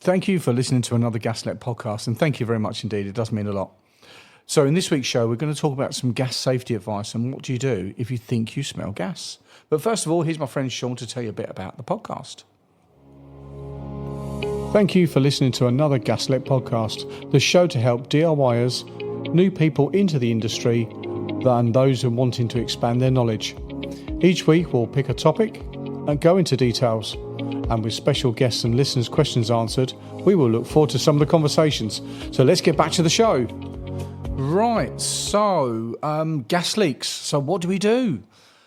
Thank you for listening to another Gaslec podcast, and thank you very much indeed. It does mean a lot. So in this week's show, we're going to talk about some gas safety advice and what do you do if you think you smell gas. But first of all, here's my friend Sean to tell you a bit about the podcast. Thank you for listening to another Gaslec podcast, the show to help DIYers, new people into the industry, and those who are wanting to expand their knowledge. Each week, we'll pick a topic and go into details. And with special guests and listeners' questions answered, we will look forward to some of the conversations. So let's get back to the show. Right, so gas leaks. So what do we do?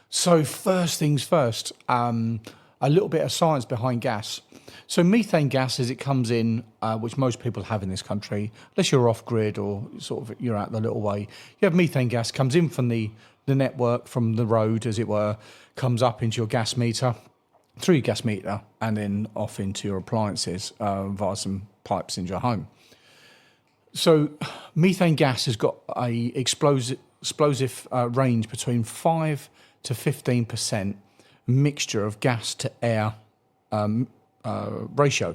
So first things first, a little bit of science behind gas. So methane gas, as it comes in, which most people have in this country, unless you're off-grid or sort of you're out the little way, you have methane gas, comes in from the network, from the road, as it were, comes up into your gas meter, through your gas meter, and then off into your appliances via some pipes into your home. So methane gas has got a explosive range between 5 to 15% mixture of gas to air ratio.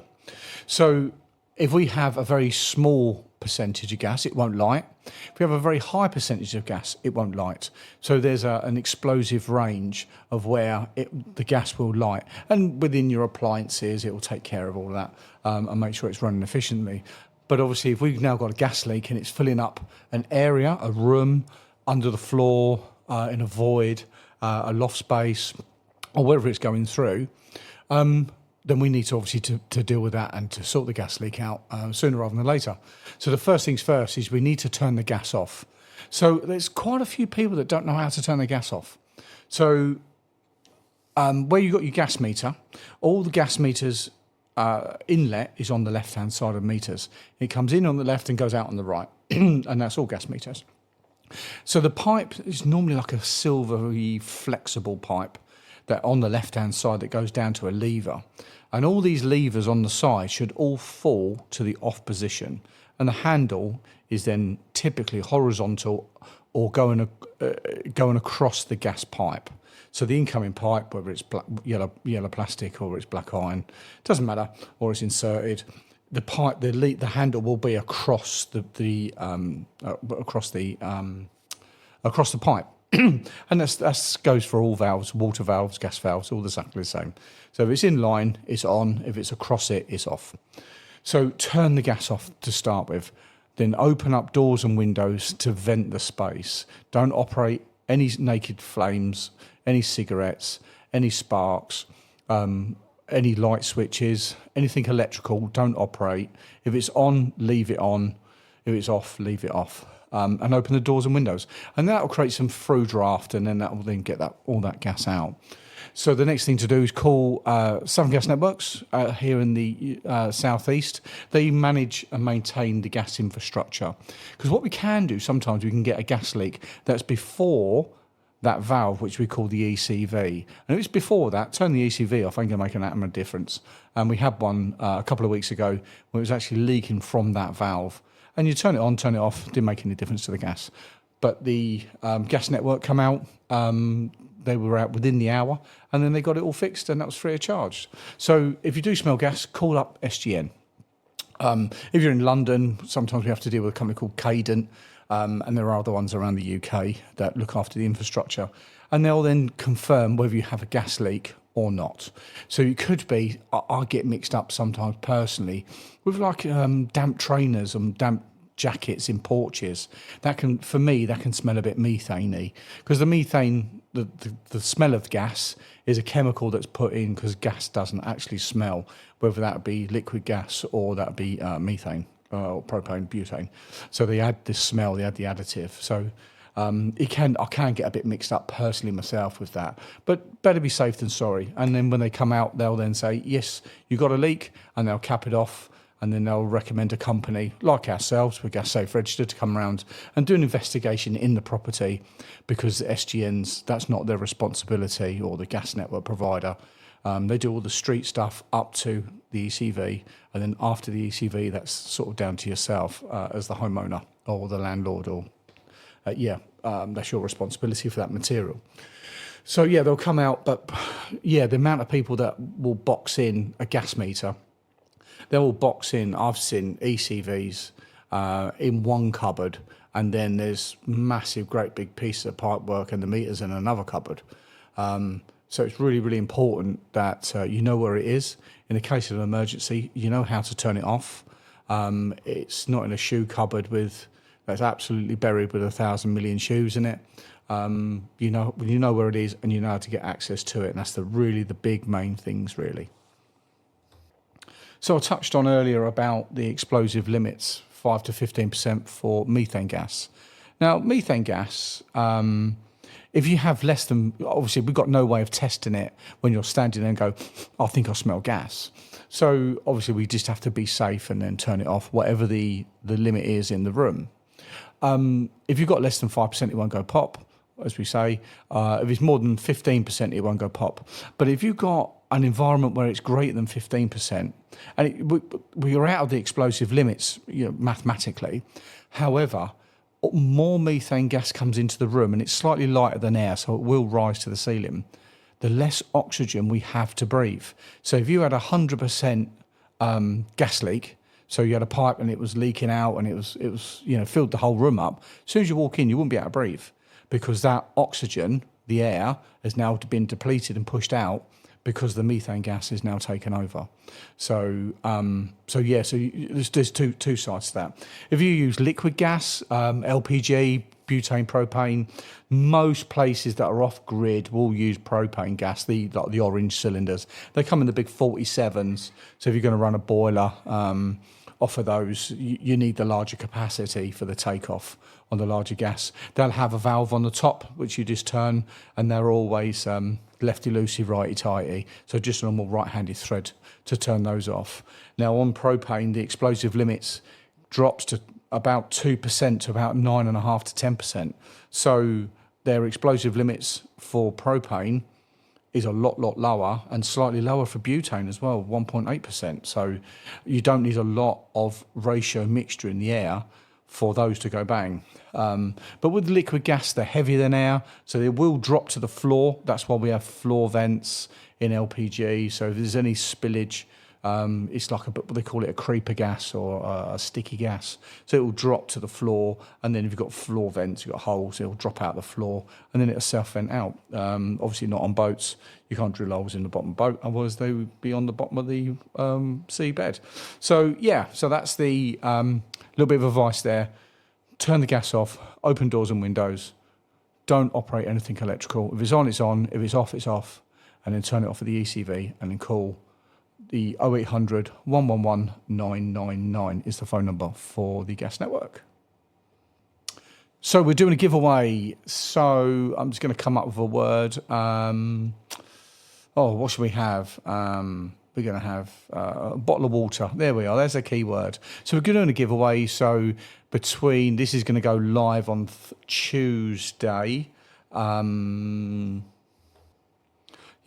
So if we have a very small percentage of gas, it won't light. If we have a very high percentage of gas, it won't light. So there's an explosive range of where the gas will light. And within your appliances, it will take care of all of that and make sure it's running efficiently. But obviously, if we've now got a gas leak and it's filling up an area, a room, under the floor, in a void, a loft space, or wherever it's going through, then we need to obviously to deal with that and to sort the gas leak out sooner rather than later. So the first things first is we need to turn the gas off. So there's quite a few people that don't know how to turn the gas off. So where you've got your gas meter, all the gas meters inlet is on the left-hand side of meters. It comes in on the left and goes out on the right, and that's all gas meters. So the pipe is normally like a silvery, flexible pipe that on the left-hand side that goes down to a lever. And all these levers on the side should all fall to the off position. And the handle is then typically horizontal or going across the gas pipe. So the incoming pipe, whether it's yellow plastic or it's black iron, doesn't matter, or it's inserted, the pipe, the handle will be across the pipe. And that goes for all valves, water valves, gas valves, all exactly the same. So if it's in line, it's on. If it's across it, it's off. So turn the gas off to start with. Then open up doors and windows to vent the space. Don't operate any naked flames, any cigarettes, any sparks, any light switches, anything electrical, don't operate. If it's on, leave it on. If it's off, leave it off. And open the doors and windows. And that will create some through draft, and then that will then get all that gas out. So the next thing to do is call Southern Gas Networks here in the southeast. They manage and maintain the gas infrastructure. Because what we can do, sometimes we can get a gas leak that's before that valve, which we call the ECV. And if it's before that, turn the ECV off, ain't going to make an atom of difference. And we had one a couple of weeks ago where it was actually leaking from that valve. And you turn it on, turn it off, didn't make any difference to the gas. But the gas network come out, they were out within the hour, and then they got it all fixed, and that was free of charge. So if you do smell gas, call up SGN. If you're in London, sometimes we have to deal with a company called Cadent, and there are other ones around the UK that look after the infrastructure. And they'll then confirm whether you have a gas leak or not. So it could be, I get mixed up sometimes personally with like damp trainers and damp jackets in porches. That can smell a bit methane-y, because the methane, the smell of gas is a chemical that's put in because gas doesn't actually smell, whether that be liquid gas or that be methane or propane, butane. So they add this smell, they add the additive. So I can get a bit mixed up personally myself with that, but better be safe than sorry. And then when they come out, they'll then say, yes, you got a leak, and they'll cap it off, and then they'll recommend a company like ourselves, with Gas Safe Registered, to come around and do an investigation in the property, because SGN's, that's not their responsibility, or the gas network provider. They do all the street stuff up to the ECV, and then after the ECV, that's sort of down to yourself as the homeowner or the landlord, or that's your responsibility for that material. So yeah, they'll come out, but yeah, the amount of people that will box in a gas meter They're all boxed in. I've seen ECVs in one cupboard, and then there's massive, great big pieces of pipework and the meters in another cupboard. So it's really, really important that you know where it is. In the case of an emergency, you know how to turn it off. It's not in a shoe cupboard that's absolutely buried with 1,000 million shoes in it. You know where it is, and you know how to get access to it, and that's really the big main things, really. So I touched on earlier about the explosive limits, 5 to 15% for methane gas. Now, methane gas, if you have less than, obviously we've got no way of testing it when you're standing there and go, I think I smell gas. So obviously we just have to be safe and then turn it off, whatever the limit is in the room. If you've got less than 5%, it won't go pop, as we say. If it's more than 15%, it won't go pop. But if you've got an environment where it's greater than 15%, and we are out of the explosive limits, mathematically. However, more methane gas comes into the room, and it's slightly lighter than air, so it will rise to the ceiling, the less oxygen we have to breathe. So if you had 100% gas leak, so you had a pipe and it was leaking out and it was filled the whole room up, as soon as you walk in, you wouldn't be able to breathe, because that oxygen, the air, has now been depleted and pushed out because the methane gas is now taken over. So there's two sides to that. If you use liquid gas, LPG, butane, propane, most places that are off grid will use propane gas, the orange cylinders. They come in the big 47s. So if you're going to run a boiler off of those, you need the larger capacity for the takeoff on the larger gas. They'll have a valve on the top, which you just turn, and they're always lefty-loosey, righty-tighty. So just a normal right-handed thread to turn those off. Now on propane, the explosive limits drops to about 2% to about 9.5% to 10%. So their explosive limits for propane is a lot lower, and slightly lower for butane as well, 1.8%. So you don't need a lot of ratio mixture in the air for those to go bang. But with liquid gas, they're heavier than air, so they will drop to the floor. That's why we have floor vents in LPG. So if there's any spillage, it's like what they call it, a creeper gas or a sticky gas. So it will drop to the floor, and then if you've got floor vents, you've got holes, it'll drop out the floor, and then it'll self-vent out. Obviously not on boats. You can't drill holes in the bottom of the boat, otherwise they would be on the bottom of the seabed. So that's the little bit of advice there. Turn the gas off, open doors and windows. Don't operate anything electrical. If it's on, it's on. If it's off, it's off. And then turn it off for the ECV, and then call the 0800 111 999 is the phone number for the gas network. So we're doing a giveaway. So I'm just going to come up with a word. What should we have? We're going to have a bottle of water. There we are. There's a key word. So we're doing a giveaway. So this is going to go live on Tuesday. So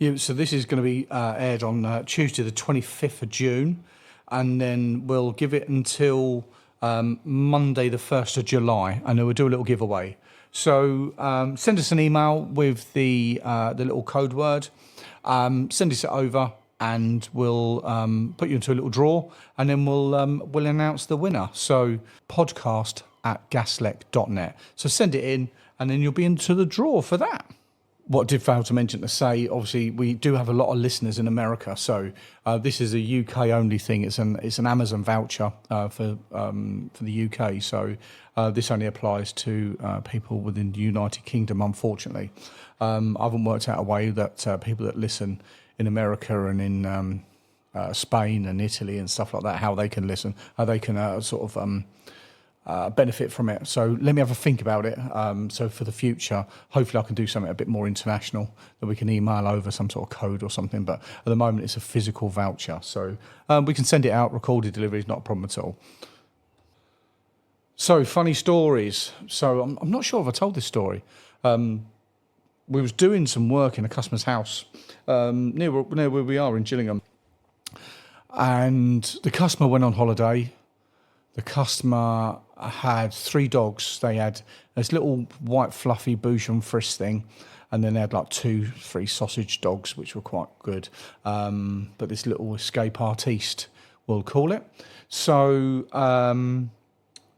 this is going to be aired on Tuesday, the 25th of June. And then we'll give it until Monday, the 1st of July. And then we'll do a little giveaway. So send us an email with the little code word. Send us it over, and we'll put you into a little draw, and then we'll announce the winner. So podcast@gaslec.net. So send it in, and then you'll be into the draw for that. What I did fail to mention to say, obviously, we do have a lot of listeners in America. So this is a UK only thing. It's an Amazon voucher for the UK. So this only applies to people within the United Kingdom, unfortunately. I haven't worked out a way that people that listen in America and in Spain and Italy and stuff like that, how they can listen, how they can benefit from it. So let me have a think about it. So for the future, hopefully I can do something a bit more international, that we can email over some sort of code or something. But at the moment, it's a physical voucher. So we can send it out. Recorded delivery is not a problem at all. So funny stories. So I'm not sure if I told this story. We was doing some work in a customer's house near where we are in Gillingham. And the customer went on holiday. The customer had 3 dogs. They had this little white fluffy Bouche and Frisk thing, and then they had like 2-3 sausage dogs, which were quite good. But this little escape artiste we'll call it. So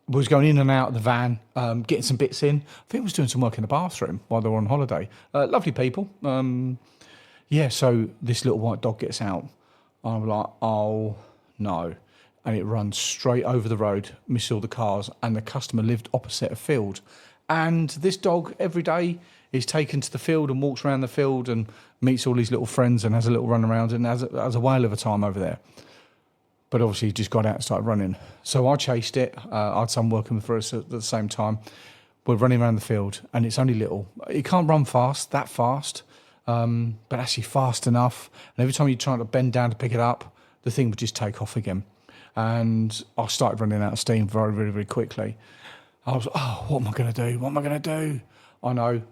was going in and out of the van, getting some bits in. I think I was doing some work in the bathroom while they were on holiday. Lovely people. So this little white dog gets out. I'm like, oh no. And it runs straight over the road, missed all the cars, and the customer lived opposite a field. And this dog every day is taken to the field and walks around the field and meets all his little friends and has a little run around and has a whale of a time over there. But obviously he just got out and started running. So I chased it. I had some working for us at the same time. We're running around the field and it's only little. It can't run that fast, but actually fast enough. And every time you're trying to bend down to pick it up, the thing would just take off again. And I started running out of steam very, very, very quickly. I was, what am I going to do? What am I going to do? I know.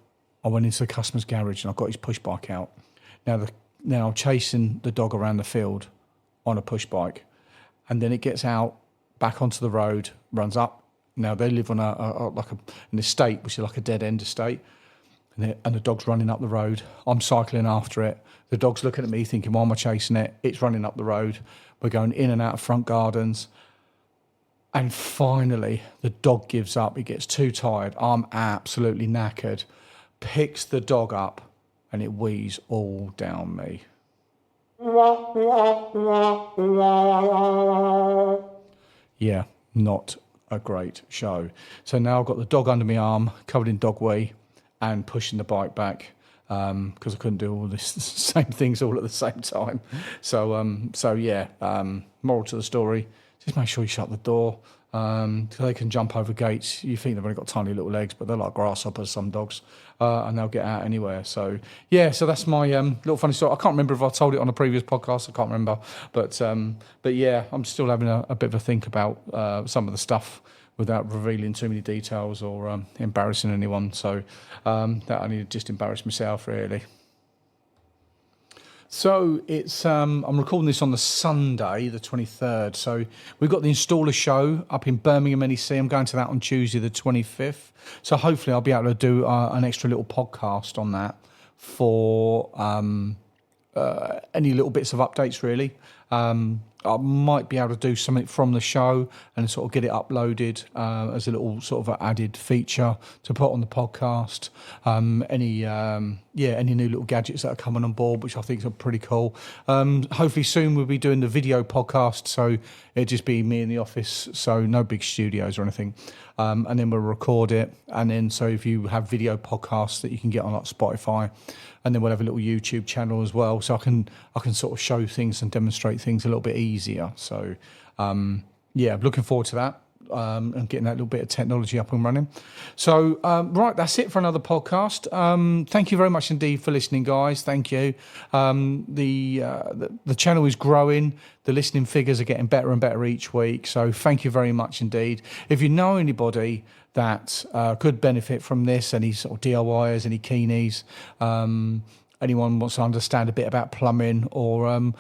I went into the customer's garage and I got his push bike out. Now I'm chasing the dog around the field on a push bike. And then it gets out, back onto the road, runs up. Now they live on an estate, which is like a dead-end estate. And the dog's running up the road. I'm cycling after it. The dog's looking at me thinking, why am I chasing it? It's running up the road. We're going in and out of front gardens. And finally, the dog gives up. He gets too tired. I'm absolutely knackered. Picks the dog up and it wheezes all down me. Yeah, not a great show. So now I've got the dog under my arm, covered in dog wee, and pushing the bike back because I couldn't do all this same things all at the same time. So moral to the story: just make sure you shut the door. So they can jump over gates. You think they've only got tiny little legs, but they're like grasshoppers, some dogs, and they'll get out anywhere. So that's my little funny story. I can't remember if I told it on a previous podcast. I can't remember, but I'm still having a bit of a think about some of the stuff without revealing too many details or embarrassing anyone. So that I need to just embarrass myself, really. So it's I'm recording this on the Sunday, the 23rd. So we've got the installer show up in Birmingham, NEC. I'm going to that on Tuesday, the 25th. So hopefully I'll be able to do an extra little podcast on that for any little bits of updates, really. I might be able to do something from the show and sort of get it uploaded as a little sort of added feature to put on the podcast. Any new little gadgets that are coming on board, which I think are pretty cool. Hopefully soon we'll be doing the video podcast, so it'll just be me in the office, so no big studios or anything. And then we'll record it, and then so if you have video podcasts that you can get on like Spotify, and then we'll have a little YouTube channel as well, so I can sort of show things and demonstrate things a little bit easier. So I'm looking forward to that. And getting that little bit of technology up and running. So, right, that's it for another podcast. Thank you very much indeed for listening, guys. Thank you. The channel is growing. The listening figures are getting better and better each week. So thank you very much indeed. If you know anybody that could benefit from this, any sort of DIYers, any keenies, anyone wants to understand a bit about plumbing, or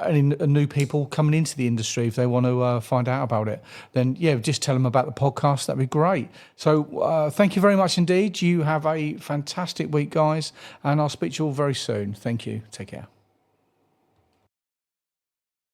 any new people coming into the industry, if they want to find out about it, then just tell them about the podcast. That'd be great. So thank you very much indeed. You have a fantastic week, guys, and I'll speak to you all very soon. Thank you. Take care.